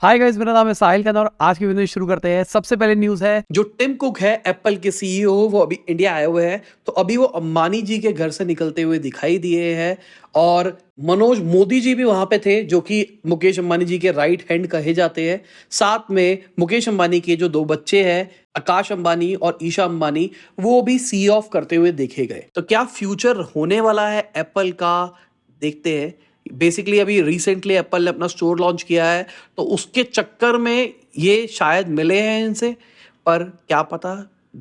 Hi guys, मेरा नाम है साहिल खान और आज की वीडियो शुरू करते हैं। सबसे पहले न्यूज़ है, जो टिम कुक है एप्पल के सीईओ, वो अभी इंडिया आए हुए हैं। तो अभी वो अंबानी जी के घर से निकलते हुए दिखाई दिए हैं और मनोज मोदी जी भी वहां पे थे, जो कि मुकेश अंबानी जी के राइट हैंड कहे जाते हैं। साथ में मुकेश अंबानी के जो दो बच्चे हैं, आकाश अंबानी और ईशा अंबानी, वो भी सी ऑफ करते हुए देखे गए। तो क्या फ्यूचर होने वाला है एप्पल का, देखते हैं। बेसिकली अभी रिसेंटली एप्पल ने अपना स्टोर लॉन्च किया है, तो उसके चक्कर में ये शायद मिले हैं इनसे, पर क्या पता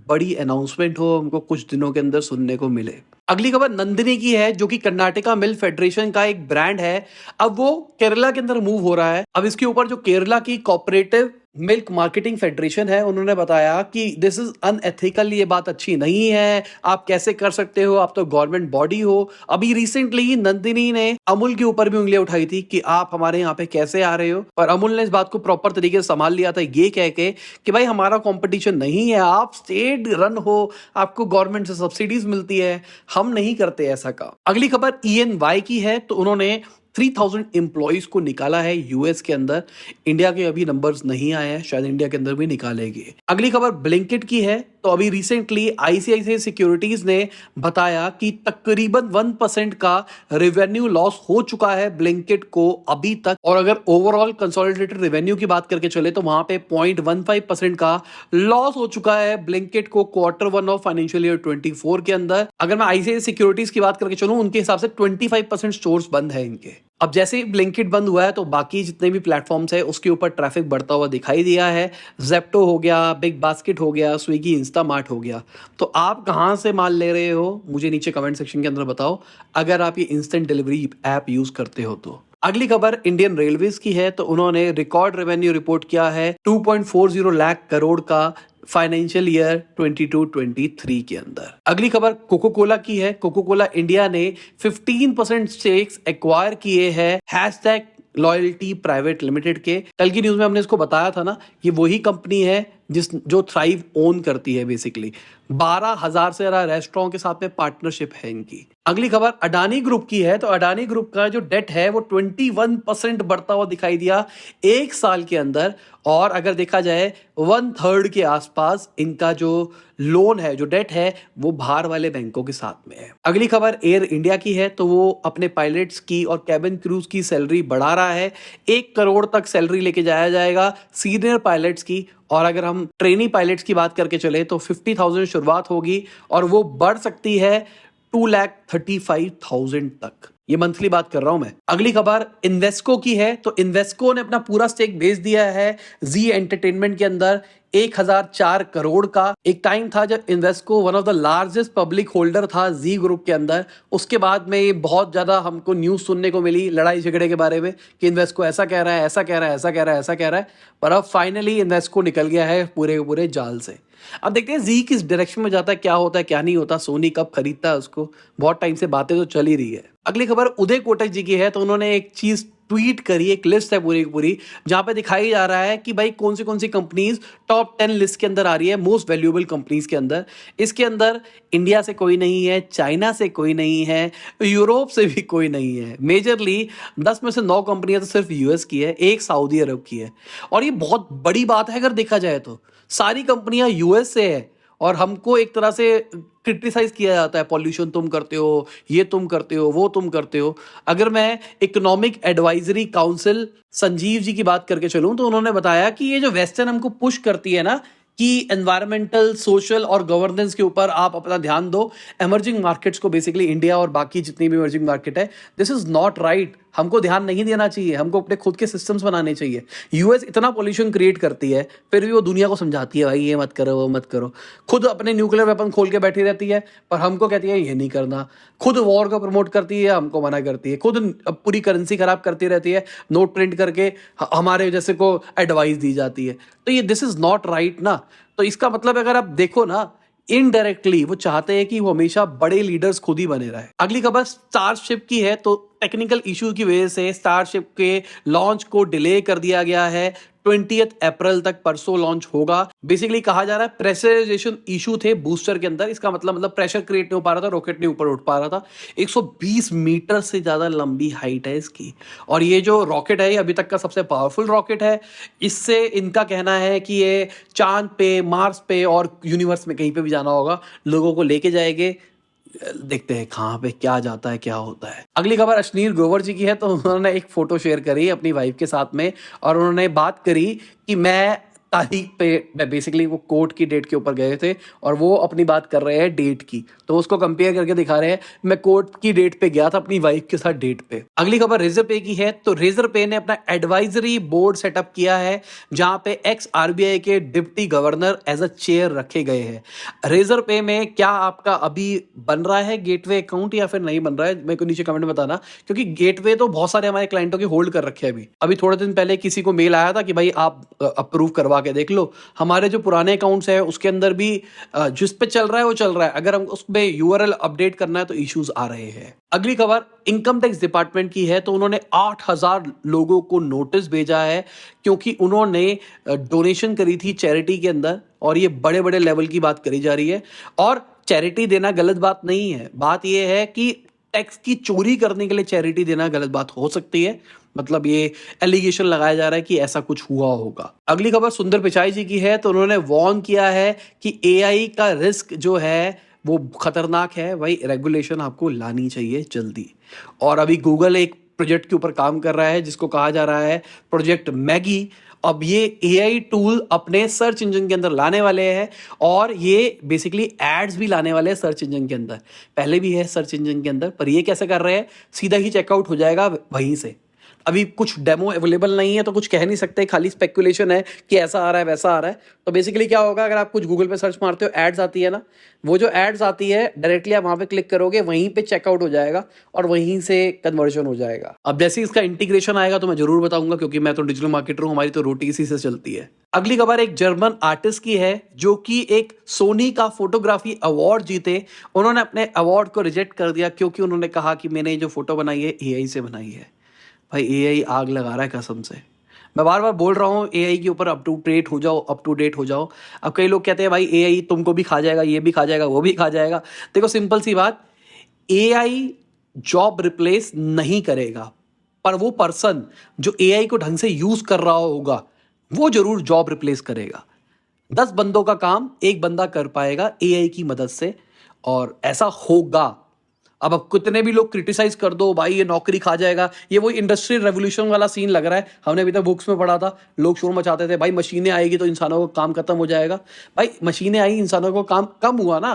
बड़ी अनाउंसमेंट हो, हमको कुछ दिनों के अंदर सुनने को मिले। अगली खबर नंदिनी की है, जो कि कर्नाटका मिल्क फेडरेशन का एक ब्रांड है। अब वो केरला के अंदर मूव हो रहा है। अब इसके ऊपर जो केरला की कोऑपरेटिव मिल्क मार्केटिंग फेडरेशन है, उन्होंने बताया कि दिस इज अनएथिकल, ये बात अच्छी नहीं है, आप कैसे कर सकते हो, आप तो गवर्नमेंट बॉडी हो। अभी रिसेंटली नंदिनी ने अमूल के ऊपर भी उंगलियां उठाई थी कि आप हमारे यहाँ पे कैसे आ रहे हो, पर अमूल ने इस बात को प्रॉपर तरीके से संभाल लिया था, ये कह के कि भाई हमारा कंपटीशन नहीं है, आप स्टेट रन हो, आपको गवर्नमेंट से सब्सिडीज मिलती है, हम नहीं करते ऐसा काम। अगली खबर ENY की है, तो उन्होंने 3000 एम्प्लॉइज को निकाला है यूएस के अंदर। इंडिया के अभी नंबर्स नहीं आए हैं, शायद इंडिया के अंदर भी निकालेंगे। अगली खबर ब्लिंकिट की है, तो अभी रिसेंटली आईसीआईसीआई सिक्योरिटीज ने बताया कि तकरीबन 1% का रेवेन्यू लॉस हो चुका है ब्लिंकिट को अभी तक। और अगर ओवरऑल कंसोलिडेटेड रेवेन्यू की बात करके चले, तो वहां पे 0.15% का लॉस हो चुका है ब्लिंकिट को Q1 ऑफ फाइनेंशियल ईयर 24 के अंदर। अगर मैं आईसीआईसीआई सिक्योरिटीज की बात करके चलूं, उनके हिसाब से 25% स्टोर्स बंद है इनके। अब जैसे ही ब्लिंकिट बंद हुआ है, तो बाकी जितने भी प्लेटफॉर्म्स है उसके ऊपर ट्रैफिक बढ़ता हुआ दिखाई दिया है। जेप्टो हो गया, बिग बास्केट हो गया, स्विगी, इंस्टामार्ट हो गया। तो आप कहां से माल ले रहे हो, मुझे नीचे कमेंट सेक्शन के अंदर बताओ, अगर आप ये इंस्टेंट डिलीवरी ऐप यूज करते हो तो। अगली खबर इंडियन रेलवेज की है, तो उन्होंने रिकॉर्ड रेवेन्यू रिपोर्ट किया है 2.40 लाख करोड़ का फाइनेंशियल ईयर 22-23 के अंदर। अगली खबर कोको कोला की है। कोको कोला इंडिया ने 15% स्टेक्स एक्वायर किए हैं हैशटैग लॉयल्टी प्राइवेट लिमिटेड के। कल की न्यूज में हमने इसको बताया था ना, ये वही कंपनी है जो थ्राइव ओन करती है। बेसिकली 12,000 से ज्यादा रेस्टोरेंट के साथ में पार्टनरशिप है इनकी। अगली खबर अडानी ग्रुप की है, तो अडानी ग्रुप का जो डेट है वो 21% बढ़ता हुआ दिखाई दिया एक साल के अंदर। और अगर देखा जाए 1/3 के आसपास इनका जो लोन है, जो डेट है, वो बाहर वाले बैंकों के साथ में है। अगली खबर एयर इंडिया की है, तो वो अपने पायलट्स की और कैबिन क्रूज की सैलरी बढ़ा रहा है। 1 करोड़ तक सैलरी लेके जाया जाएगा सीनियर पायलट्स की। और अगर हम ट्रेनी पायलट्स की बात करके चले, तो 50,000 शुरुआत होगी और वो बढ़ सकती है 2,35,000 तक। ये मंथली बात कर रहा हूं मैं। अगली खबर इन्वेस्को की है, तो इन्वेस्को ने अपना पूरा स्टेक बेच दिया है जी एंटरटेनमेंट के अंदर 1,004 करोड़ का। एक टाइम था जब Invesco one of the largest public holder था जी ग्रुप के अंदर। उसके बाद में ये बहुत ज्यादा हमको न्यूज सुनने को मिली लड़ाई झगड़े के बारे में कि इन्वेस्को ऐसा कह रहा है, ऐसा कह रहा है, ऐसा कह रहा है, ऐसा कह रहा है। पर अब फाइनली इन्वेस्को निकल गया है पूरे के पूरे जाल से। अब देखते हैं जी किस डायरेक्शन में जाता है, क्या होता है क्या नहीं होता, सोनी कब खरीदता है उसको। बहुत टाइम से बातें तो चल ही रही है। अगली खबर उदय कोटक जी की है, तो उन्होंने एक चीज ट्वीट करी, एक लिस्ट है पूरी की पूरी, जहां पे दिखाई जा रहा है कि भाई कौन सी कंपनीज टॉप 10 लिस्ट के अंदर आ रही है, मोस्ट वैल्यूएबल कंपनीज के अंदर। इसके अंदर इंडिया से कोई नहीं है, चाइना से कोई नहीं है, यूरोप से भी कोई नहीं है। मेजरली 10 में से 9 कंपनियां तो सिर्फ यूएस की है, एक सऊदी अरब की है। और ये बहुत बड़ी बात है अगर देखा जाए तो। सारी कंपनियां यूएस से है और हमको एक तरह से क्रिटिसाइज किया जाता है, पॉल्यूशन तुम करते हो, ये तुम करते हो, वो तुम करते हो। अगर मैं economic advisory council Sanjeev ji की बात करके चलूं, तो उन्होंने बताया कि ये जो वेस्टर्न हमको पुश करती है ना कि एनवायरमेंटल, सोशल और गवर्नेंस के ऊपर आप अपना ध्यान दो, इमर्जिंग मार्केट्स को, बेसिकली इंडिया और बाकी जितनी भी इमर्जिंग मार्केट है, दिस इज नॉट राइट। हमको ध्यान नहीं देना चाहिए, हमको अपने खुद के सिस्टम्स बनाने चाहिए। यूएस इतना पॉल्यूशन क्रिएट करती है, फिर भी वो दुनिया को समझाती है भाई ये मत करो, वो मत करो। खुद अपने न्यूक्लियर वेपन खोल के बैठी रहती है, पर हमको कहती है ये नहीं करना। खुद वॉर को प्रमोट करती है, हमको मना करती है। खुद पूरी करेंसी खराब करती रहती है, नोट प्रिंट करके हमारे जैसे को एडवाइस दी जाती है। तो ये दिस इज नॉट राइट ना। तो इसका मतलब अगर आप देखो ना, इनडायरेक्टली वो चाहते हैं कि वो हमेशा बड़े लीडर्स खुद ही बने रहे। अगली खबर स्टारशिप की है, तो टेक्निकल इश्यू की वजह से स्टारशिप के लॉन्च को डिले कर दिया गया है 20 अप्रैल तक परसों लॉन्च होगा। बेसिकली कहा जा रहा है प्रेशराइजेशन इशू थे बूस्टर के अंदर, इसका मतलब प्रेशर क्रिएट नहीं हो पा रहा था, रॉकेट नहीं ऊपर उठ पा रहा था। 120 मीटर से ज्यादा लंबी हाइट है इसकी, और ये जो रॉकेट है ये अभी तक का सबसे पावरफुल रॉकेट है। इससे इनका कहना है कि ये चांद पे, मार्स पे और यूनिवर्स में कहीं पे भी जाना होगा लोगों को लेके जाएंगे। देखते हैं कहाँ पे क्या जाता है, क्या होता है। अगली खबर अश्नीर ग्रोवर जी की है। तो उन्होंने एक फोटो शेयर करी अपनी वाइफ के साथ में, और उन्होंने बात करी कि मैं तारीख पे, बेसिकली वो कोर्ट की डेट के ऊपर गए थे और वो अपनी बात कर रहे हैं डेट की, तो उसको कंपेयर करके दिखा रहे हैं मैं कोर्ट की डेट पे गया था अपनी वाइफ के साथ डेट पे। अगली खबर रेजर पे की है। तो रेजर पे ने अपना एडवाइजरी बोर्ड सेटअप किया है जहां पे एक्स आरबीआई के deputy governor as a chair रखे गए हैं। रेजर पे में क्या आपका अभी बन रहा है गेटवे अकाउंट या फिर नहीं बन रहा है, मेरे को नीचे कमेंट में बताना, क्योंकि गेटवे तो बहुत सारे हमारे क्लाइंटों के होल्ड कर रखे हैं। अभी थोड़े दिन पहले किसी को मेल आया था कि भाई आप अप्रूव करवा के देख लो। हमारे जो पुराने अकाउंट्स है उसके अंदर भी जिस पे चल रहा है वो चल रहा है, अगर हम उसमें यूआरएल अपडेट करना है तो इश्यूज आ रहे हैं। अगली खबर इनकम टैक्स डिपार्टमेंट की है। तो उन्होंने 8000 लोगों को नोटिस भेजा है क्योंकि उन्होंने डोनेशन करी थी चैरिटी के अंदर, और ये बड़े बड़े लेवल की बात करी जा रही है। और चैरिटी देना गलत बात नहीं है, बात यह है कि टैक्स की चोरी करने के लिए चैरिटी देना गलत बात हो सकती है। मतलब ये एलिगेशन लगाया जा रहा है कि ऐसा कुछ हुआ होगा। अगली खबर सुंदर पिचाई जी की है। तो उन्होंने वार्न किया है कि एआई का रिस्क जो है वो खतरनाक है, भाई रेगुलेशन आपको लानी चाहिए जल्दी। और अभी गूगल एक प्रोजेक्ट के ऊपर काम कर रहा है जिसको कहा जा रहा है प्रोजेक्ट मैगी। अब ये एआई टूल अपने सर्च इंजन के अंदर लाने वाले हैं, और ये बेसिकली एड्स भी लाने वाले हैं सर्च इंजन के अंदर। पहले भी है सर्च इंजन के अंदर, पर ये कैसे कर रहे हैं, सीधा ही चेकआउट हो जाएगा वहीं से। अभी कुछ डेमो अवेलेबल नहीं है तो कुछ कह नहीं सकते, खाली स्पेकुलेशन है कि ऐसा आ रहा है वैसा आ रहा है। तो बेसिकली क्या होगा, अगर आप कुछ गूगल पे सर्च मारते हो, एड्स आती है ना, वो जो एड्स आती है डायरेक्टली आप वहां पे क्लिक करोगे, वहीं पे चेकआउट हो जाएगा और वहीं से कन्वर्जन हो जाएगा। अब जैसे इसका इंटीग्रेशन आएगा तो मैं जरूर बताऊंगा, क्योंकि मैं तो डिजिटल मार्केटर हूं, हमारी तो रोटी इसी से चलती है। अगली खबर एक जर्मन आर्टिस्ट की है जो कि एक सोनी का फोटोग्राफी अवार्ड जीते। उन्होंने अपने अवार्ड को रिजेक्ट कर दिया क्योंकि उन्होंने कहा कि मैंने जो फोटो बनाई है एआई से बनाई है। भाई एआई आग लगा रहा है कसम से, मैं बार बार बोल रहा हूँ एआई के ऊपर अप टू डेट हो जाओ, अप टू डेट हो जाओ। अब कई लोग कहते हैं भाई एआई तुमको भी खा जाएगा, ये भी खा जाएगा, वो भी खा जाएगा। देखो सिंपल सी बात, एआई जॉब रिप्लेस नहीं करेगा, पर वो पर्सन जो एआई को ढंग से यूज कर रहा होगा वो जरूर जॉब रिप्लेस करेगा। 10 बंदों का काम एक बंदा कर पाएगा एआई की मदद से, और ऐसा होगा। अब कितने भी लोग क्रिटिसाइज कर दो भाई ये नौकरी खा जाएगा, ये वो इंडस्ट्रियल रेवोल्यूशन वाला सीन लग रहा है। हमने अभी तक बुक्स में पढ़ा था, लोग शोर मचाते थे भाई मशीनें आएगी तो इंसानों का काम खत्म हो जाएगा। भाई मशीनें आई, इंसानों को काम कम हुआ ना।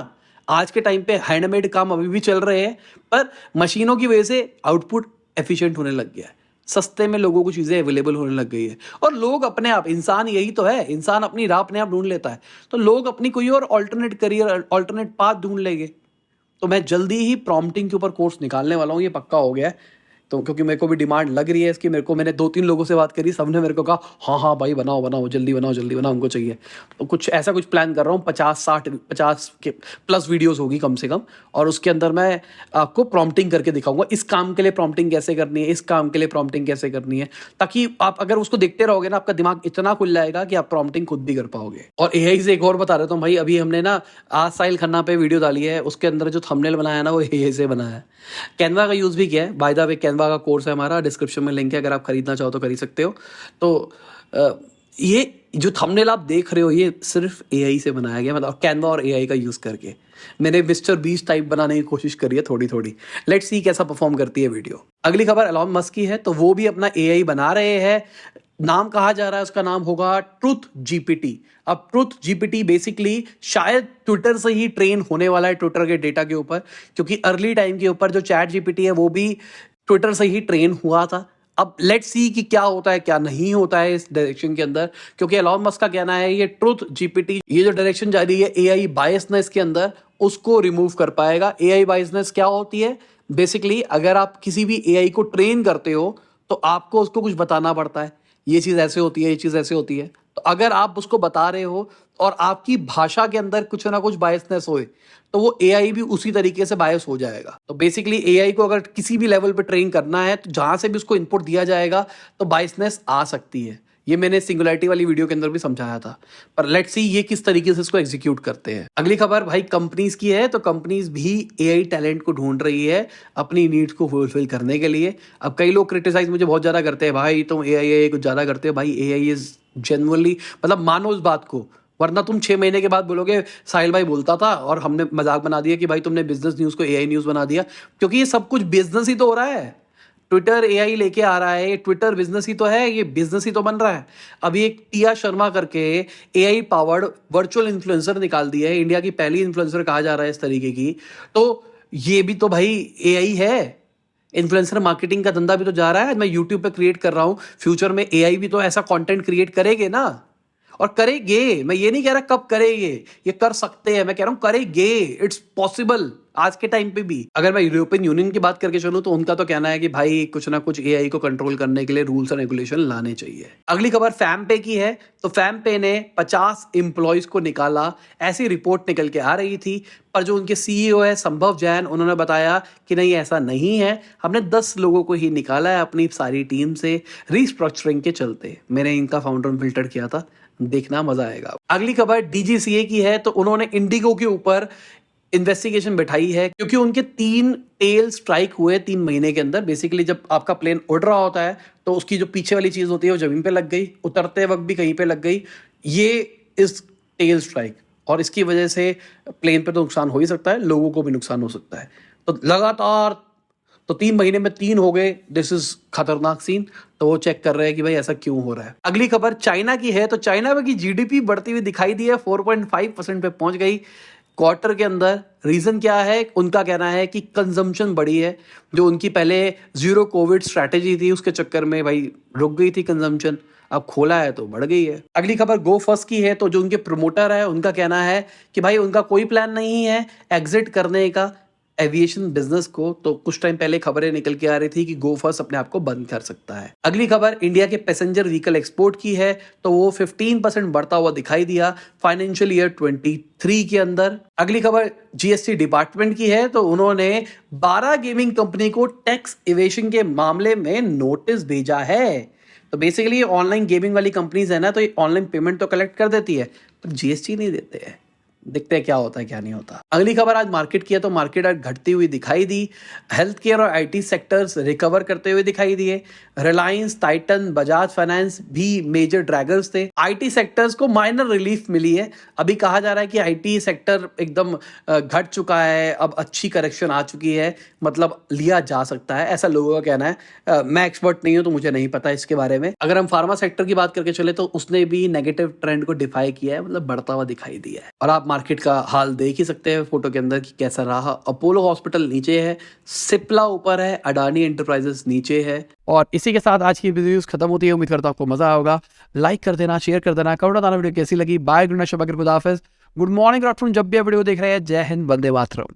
आज के टाइम पे हैंडमेड काम अभी भी चल रहे हैं, पर मशीनों की वजह से आउटपुट एफिशिएंट होने लग गया है, सस्ते में लोगों को चीजें अवेलेबल होने लग गई है। और लोग अपने आप, इंसान यही तो है, इंसान अपनी राह अपने आप ढूंढ लेता है, तो लोग अपनी कोई और ऑल्टरनेट करियर, ऑल्टरनेट पाथ ढूंढ लेंगे। तो मैं जल्दी ही प्रॉम्प्टिंग के ऊपर कोर्स निकालने वाला हूँ, ये पक्का हो गया है। तो क्योंकि मेरे को भी डिमांड लग रही है इसकी, मैंने 2-3 लोगों से बात करी, सबने मेरे को कहा हाँ हाँ भाई बनाओ बनाओ जल्दी बनाओ जल्दी बनाओ, हमको चाहिए। तो कुछ ऐसा कुछ प्लान कर रहा हूँ, 50 के प्लस वीडियोस होगी कम से कम, और उसके अंदर मैं आपको प्रॉम्प्टिंग करके दिखाऊंगा, इस काम के लिए प्रॉम्प्टिंग कैसे करनी है, इस काम के लिए प्रॉम्प्टिंग कैसे करनी है, ताकि आप अगर उसको देखते रहोगे ना, आपका दिमाग इतना खुल जाएगा कि आप प्रॉम्प्टिंग खुद भी कर पाओगे। और एआई से एक और बता देता हूँ भाई, अभी हमने ना आज साहिल खन्ना पे वीडियो डाली है, उसके अंदर जो थंबनेल बनाया ना वो एआई से बनाया है। कैनवा का यूज भी किया है, बाय द वे कैनवा का कोर्स है हमारा, डिस्क्रिप्शन में लिंक है, अगर आप खरीदना चाहो तो खरीद सकते हो। तो ये जो थंबनेल आप देख रहे हो ये सिर्फ एआई से बनाया गया, मतलब कैनवा और एआई का यूज करके मैंने मिस्टर बीस्ट टाइप बनाने की कोशिश करी है थोड़ी थोड़ी। लेट्स सी कैसा परफॉर्म करती है वीडियो। अगली खबर एलॉन मस्क की है। तो वो भी अपना एआई बना रहे हैं, नाम कहा जा रहा है उसका नाम होगा ट्रुथ जीपीटी। अब ट्रुथ जीपीटी बेसिकली शायद ट्विटर से ही ट्रेन होने वाला है, ट्विटर के डेटा के ऊपर, क्योंकि अर्ली टाइम के ऊपर जो चैट जीपीटी है वो भी ट्विटर से ही ट्रेन हुआ था। अब लेट्स सी कि क्या होता है क्या नहीं होता है इस डायरेक्शन के अंदर, क्योंकि एलॉन मस्क का कहना है ये ट्रुथ जीपीटी, ये जो डायरेक्शन जा रही है एआई बायसनेस के अंदर, उसको रिमूव कर पाएगा। एआई बायसनेस क्या होती है, बेसिकली अगर आप किसी भी एआई को ट्रेन करते हो तो आपको उसको कुछ बताना पड़ता है, ये चीज ऐसे होती है, ये चीज ऐसे होती है। तो अगर आप उसको बता रहे हो और आपकी भाषा के अंदर कुछ ना कुछ बायसनेस होए तो वो एआई भी उसी तरीके से बायस हो जाएगा। तो बेसिकली एआई को अगर किसी भी लेवल पे ट्रेन करना है तो जहां से भी उसको इनपुट दिया जाएगा तो बायसनेस आ सकती है। ये मैंने सिंगुलैरिटी वाली वीडियो के अंदर भी समझाया था, पर लेट्स सी ये किस तरीके से इसको एग्जीक्यूट करते हैं। अगली खबर भाई कंपनीज की है, तो कंपनीज भी एआई टैलेंट को ढूंढ रही है अपनी नीड्स को फुलफिल करने के लिए। अब कई लोग क्रिटिसाइज मुझे बहुत ज़्यादा करते हैं, भाई तुम एआई कुछ ज़्यादा करते हो। भाई एआई इज जेन्युइनली, मतलब मानो उस बात को, वरना तुम 6 महीने के बाद बोलोगे साहिल भाई बोलता था और हमने मजाक बना दिया कि भाई तुमने बिजनेस न्यूज़ को एआई न्यूज़ बना दिया, क्योंकि ये सब कुछ बिजनेस ही तो हो रहा है। ट्विटर एआई लेके आ रहा है, ट्विटर बिजनेस ही तो है, ये बिजनेस ही तो बन रहा है। अभी एक टिया शर्मा करके एआई पावर्ड वर्चुअल इन्फ्लुएंसर निकाल दिया है, इंडिया की पहली इन्फ्लुएंसर कहा जा रहा है इस तरीके की। तो ये भी तो भाई एआई है, इन्फ्लुएंसर मार्केटिंग का धंधा भी तो जा रहा है। मैं यूट्यूब पे क्रिएट कर रहा हूँ, फ्यूचर में एआई भी तो ऐसा कंटेंट क्रिएट करेंगे ना, और करेंगे। मैं ये नहीं कह रहा कब करेंगे, ये कर सकते हैं, मैं कह रहा हूं करेंगे, इट्स पॉसिबल आज के टाइम पे भी। अगर मैं यूरोपियन यूनियन की बात करके चलूं तो उनका तो कहना है कि भाई कुछ ना कुछ एआई को कंट्रोल करने के लिए रूल्स एंड रेगुलेशन लाने चाहिए। अगली खबर फैम पे की है, तो फैम पे ने 50 एम्प्लॉयज को निकाला, ऐसी रिपोर्ट निकल के आ रही थी। पर जो उनके सीईओ है संभव जैन, उन्होंने बताया कि नहीं ऐसा नहीं है, हमने 10 लोगों को ही निकाला है अपनी सारी टीम से रीस्ट्रक्चरिंग के चलते। मैंने इनका फाउंडर फिल्टर किया था, देखना मजा आएगा। अगली खबर डीजीसीए की है, तो उन्होंने इंडिगो के ऊपर इन्वेस्टिगेशन बैठाई है, क्योंकि उनके 3 टेल स्ट्राइक हुए 3 महीने के अंदर। बेसिकली जब आपका प्लेन उड़ रहा होता है तो उसकी जो पीछे वाली चीज होती है वो जमीन पे लग गई, उतरते वक्त भी कहीं पे लग गई, ये इस टेल स्ट्राइक, और इसकी वजह से प्लेन पे तो नुकसान हो ही सकता है, लोगों को भी नुकसान हो सकता है। तो लगातार तो 3 महीने में 3 हो गए, दिस इज खतरनाक सीन। तो वो चेक कर रहे हैं कि भाई ऐसा क्यों हो रहा है। अगली खबर चाइना की है, तो चाइना में की जीडीपी बढ़ती हुई दिखाई दी है, 4.5% पे पहुंच गई क्वार्टर के अंदर। रीजन क्या है, उनका कहना है कि कंजम्पशन बढ़ी है, जो उनकी पहले जीरो कोविड स्ट्रैटेजी थी उसके चक्कर में भाई रुक गई थी कंजम्पशन, अब खोला है तो बढ़ गई है। अगली खबर गो फर्स्ट की है, तो जो उनके प्रमोटर है उनका कहना है कि भाई उनका कोई प्लान नहीं है एग्जिट करने का एविएशन बिजनेस को। तो कुछ टाइम पहले खबरें निकल के आ रही थी कि गो फर्स्ट अपने आप को बंद कर सकता है। अगली खबर इंडिया के पैसेंजर व्हीकल एक्सपोर्ट की है, तो वो 15% बढ़ता हुआ दिखाई दिया फाइनेंशियल ईयर 23 के अंदर। अगली खबर जीएसटी डिपार्टमेंट की है, तो उन्होंने 12 गेमिंग कंपनी को टैक्स इवेशन के मामले में नोटिस भेजा है। तो बेसिकली ऑनलाइन गेमिंग वाली कंपनीज है ना, तो ये ऑनलाइन पेमेंट तो कलेक्ट कर देती है, पर जीएसटी नहीं देते हैं। देखते हैं क्या होता है क्या नहीं होता। अगली खबर आज मार्केट की है, तो मार्केट आज घटती हुई दिखाई दी। हेल्थ केयर और आईटी सेक्टर्स रिकवर करते हुए दिखाई दिए। रिलायंस, टाइटन, बजाज फाइनेंस भी मेजर ड्रैगर्स थे। आईटी सेक्टर्स को माइनर रिलीफ मिली है। अभी कहा जा रहा है कि आईटी सेक्टर एकदम घट चुका है, अब अच्छी करेक्शन आ चुकी है, मतलब लिया जा सकता है, ऐसा लोगों का कहना है। मैं एक्सपर्ट नहीं हूं तो मुझे नहीं पता इसके बारे में। अगर हम फार्मा सेक्टर की बात करके चले तो उसने भी नेगेटिव ट्रेंड को डिफाई किया है, मतलब बढ़ता हुआ दिखाई दिया है। और आप मार्केट का हाल देख ही सकते हैं फोटो के अंदर कि कैसा रहा। अपोलो हॉस्पिटल नीचे है, सिप्ला ऊपर है, अडानी एंटरप्राइजेस नीचे है। और इसी के साथ आज की वीडियो खत्म होती है। उम्मीद करता हूं आपको मजा आया होगा। लाइक कर देना, शेयर कर देना, कमेंट बताना वीडियो कैसी लगी। बाय, गुड नाइट, शब, खुदा हाफिज, गुड मॉर्निंग, गुड आफ्टरनून, जब भी वीडियो देख रहे हैं। जय हिंद, वंदे मातरम।